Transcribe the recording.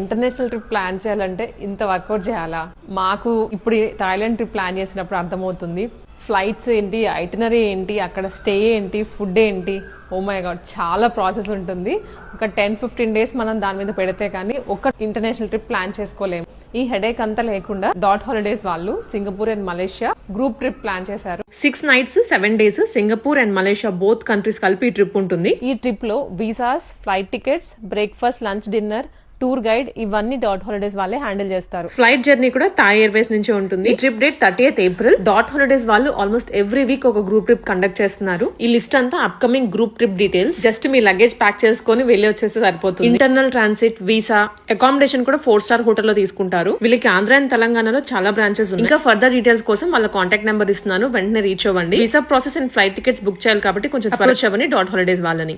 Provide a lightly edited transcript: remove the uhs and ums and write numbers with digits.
International trip plan చేయాలంటే ఇంత work out చేయాలా? మాకు ఇప్పుడు థాయిలాండ్ ట్రిప్ ప్లాన్ చేసినప్పుడు అర్థమవుతుంది. ఫ్లైట్స్ ఏంటి, ఐటినరీ ఏంటి, అక్కడ స్టే ఏంటి, ఫుడ్ ఏంటి, ఓ మై గాడ్ చాలా ప్రాసెస్ ఉంటుంది. ఒక 10-15 డేస్ మనం దాని మీద పెడితే కానీ ఒక ఇంటర్నేషనల్ ట్రిప్ ప్లాన్ చేసుకోలేము. ఈ హెడేక్ అంతా లేకుండా డాట్ హాలిడేస్ వాళ్ళు Singapore and Malaysia group trip plan చేశారు. 6 nights 7 days Singapore and Malaysia both countries కలిపి ఈ ట్రిప్ ఉంటుంది. ఈ ట్రిప్ లో visas, flight tickets, breakfast, lunch, dinner, tour guide ఇవన్నీ డాట్ హాలిడేస్ వాళ్ళే హ్యాండిల్ చేస్తారు. ఫ్లైట్ జర్నీ కూడా థాయ్ ఎయిర్వేస్ నుంచి ఉంటుంది. ఈ trip date 30th April. Dot holidays వాళ్ళు ఆల్మోస్ట్ ఎవ్రీ వీక్ ఒక గ్రూప్ ట్రిప్ కండక్ట్ చేస్తున్నారు. ఈ లిస్ట్ అంతా upcoming group trip details. Just మీ లగేజ్ ప్యాక్ చేసుకుని వెళ్ళి వచ్చేస్తే సరిపోతుంది. ఇంటర్నల్ ట్రాన్సిట్, వీసా, అకామిడేషన్ కూడా 4-star హోటల్లో తీసుకుంటారు. వీళ్ళకి ఆంధ్ర అండ్ తెలంగాణలో చాలా బ్రాంచెస్ ఉన్నాయి. ఇంకా ఫర్దర్ డీటెయిల్స్ కోసం వాళ్ళ కాంటాక్ట్ నెంబర్ ఇస్తున్నాను, వెంటనే రీచ్ అవ్వండి. Visa process and flight tickets book చేయాలి కాబట్టి కొంచెం త్వరగా డాట్ హాలిడేస్ వాళ్ళని.